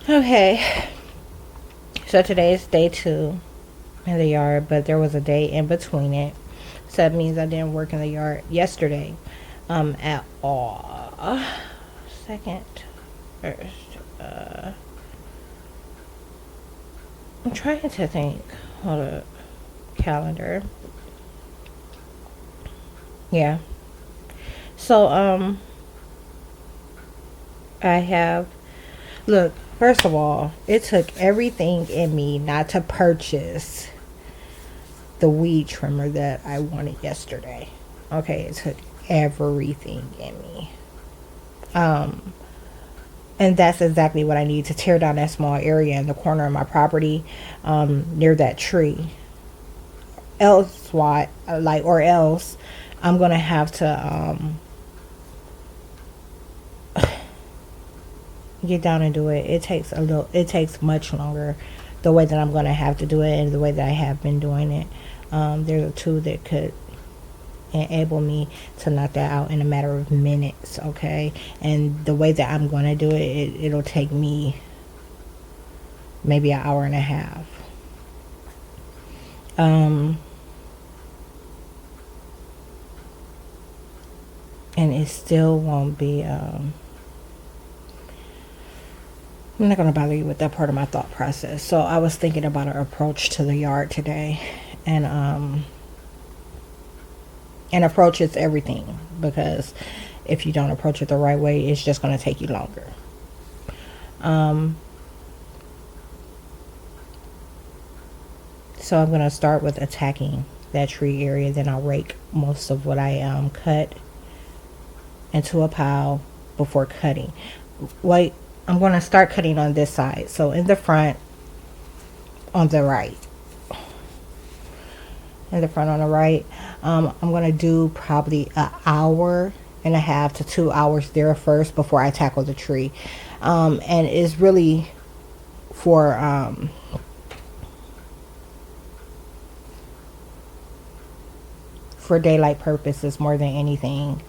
Okay, so today is day 2 in the yard, but there was a day in between it. So that means I didn't work in the yard yesterday at all. Second, first, I'm trying to think. Hold up. Calendar. Yeah. So, I have, look, first of all, it took everything in me not to purchase the weed trimmer that I wanted yesterday. Okay, it took everything in me. Um, and that's exactly what I need to tear down that small area in the corner of my property, near that tree. Else, what, like, or else I'm gonna have to get down and do it. It takes much longer the way that I'm going to have to do it and the way that I have been doing it. There's a tool that could enable me to knock that out in a matter of minutes, okay? And the way that I'm going to do it'll take me maybe an hour and a half. And it still won't be I'm not going to bother you with that part of my thought process. So I was thinking about an approach to the yard today, and an approach is everything, because if you don't approach it the right way, it's just going to take you longer. So I'm going to start with attacking that tree area. Then I'll rake most of what I cut into a pile before cutting. Wait, I'm going to start cutting on this side. So in the front, on the right. In the front on the right, I'm going to do probably an hour and a half to 2 hours there first before I tackle the tree. And it's really for daylight purposes more than anything.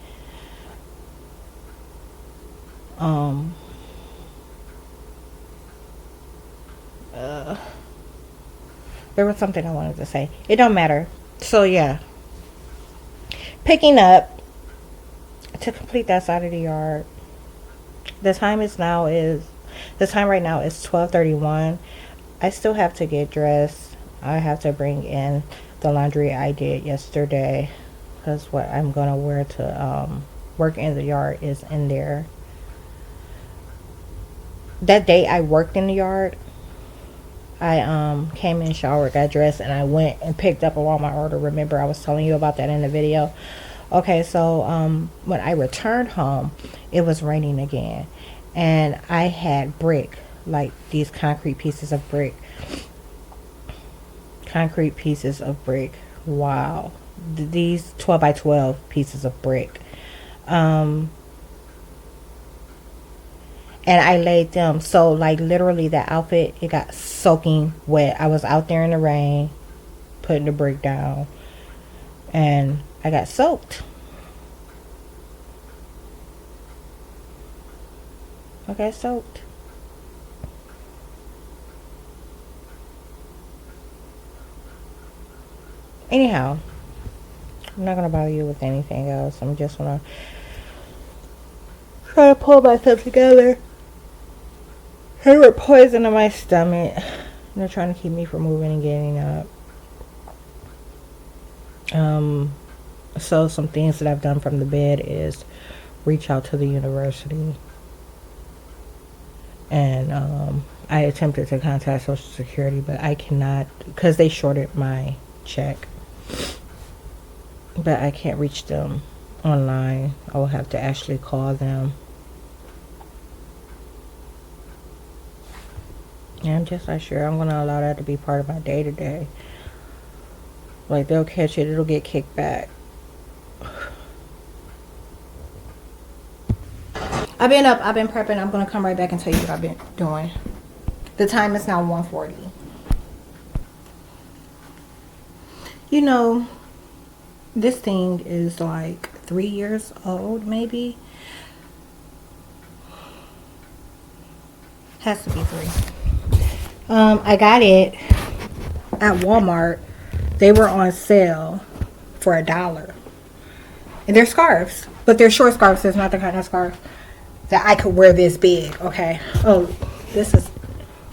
There was something I wanted to say. It don't matter. So yeah, picking up to complete that side of the yard. The time right now is 12:31. I still have to get dressed. I have to bring in the laundry I did yesterday, because what I'm gonna wear to work in the yard is in there. That day I worked in the yard, I came in, showered, got dressed, and I went and picked up a Walmart order. Remember, I was telling you about that in the video. Okay, so when I returned home, it was raining again, and I had brick, like these concrete pieces of brick. Wow, these 12 by 12 pieces of brick. And I laid them, so like literally that outfit, it got soaking wet. I was out there in the rain putting the brick down, and I got soaked. I got soaked. Anyhow, I'm not gonna bother you with anything else. I'm just gonna try to pull myself together. They were poison in my stomach. They're trying to keep me from moving and getting up. So some things that I've done from the bed is reach out to the university, and I attempted to contact Social Security, but I cannot, because they shorted my check. But I can't reach them online. I will have to actually call them. And I'm just not sure I'm going to allow that to be part of my day to day. Like, they'll catch it, it'll get kicked back. I've been up, I've been prepping. I'm going to come right back and tell you what I've been doing. The time is now 1:40. You know, this thing is like 3 years old, maybe. Has to be 3. I got it at Walmart. They were on sale for $1. And they're scarves, but they're short scarves. It's not the kind of scarf that I could wear this big. Okay. Oh, this is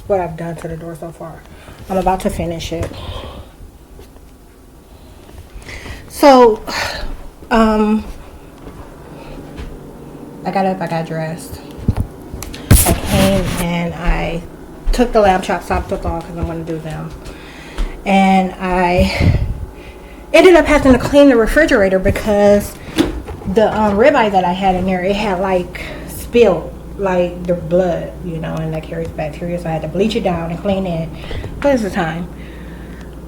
what I've done to the door so far. I'm about to finish it. So, I got up, I got dressed. I came and I took the lamb chops off because I'm going to do them. And I ended up having to clean the refrigerator because the ribeye that I had in there, it had like spilled like the blood, you know, and that carries bacteria. So I had to bleach it down and clean it. What is the time?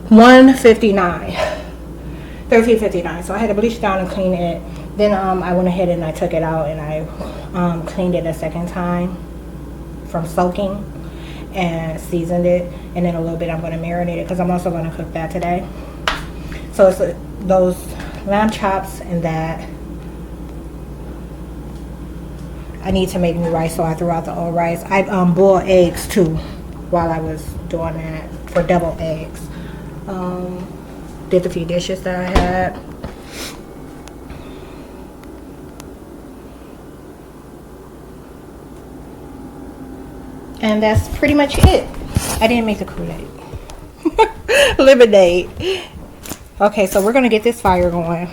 1:59. 13:59. So I had to bleach it down and clean it. Then I went ahead and I took it out and I cleaned it a second time from soaking and seasoned it. And then a little bit I'm going to marinate it because I'm also going to cook that today. So it's those lamb chops and that. I need to make new rice, so I threw out the old rice. I boiled eggs too while I was doing that for double eggs. Did the few dishes that I had. And that's pretty much it. I didn't make the Kool-Aid. Lemonade. Okay, so we're going to get this fire going.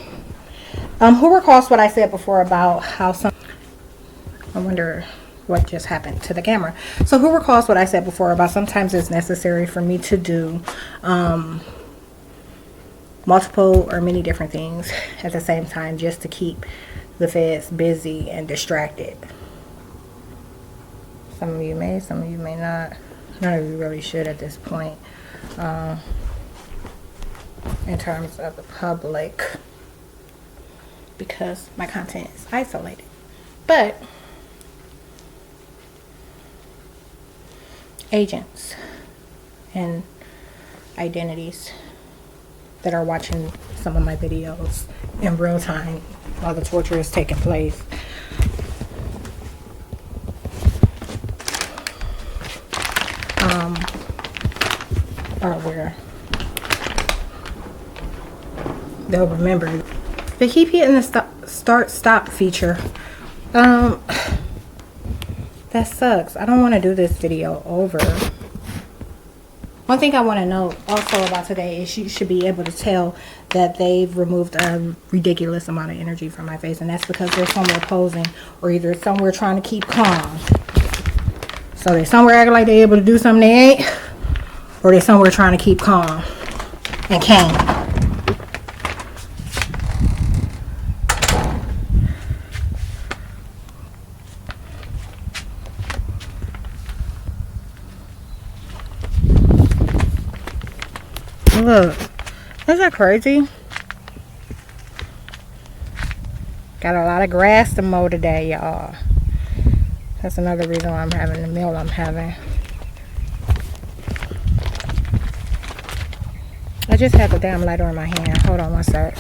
Who recalls what I said before about how some... I wonder what just happened to the camera. So who recalls what I said before about sometimes it's necessary for me to do multiple or many different things at the same time just to keep the feds busy and distracted. Some of you may, some of you may not. None of you really should at this point. In terms of the public, because my content is isolated. But agents and identities that are watching some of my videos in real time while the torture is taking place. Are aware. They'll remember. They keep hitting the start-stop feature. That sucks. I don't want to do this video over. One thing I want to know also about today is you should be able to tell that they've removed a ridiculous amount of energy from my face, and that's because they're somewhere posing or either somewhere trying to keep calm. So they're somewhere acting like they're able to do something they ain't, or they're somewhere trying to keep calm and can't. Look, isn't that crazy? Got a lot of grass to mow today, y'all. That's another reason why I'm having the meal I'm having. I just had the damn lighter in my hand. Hold on one sec.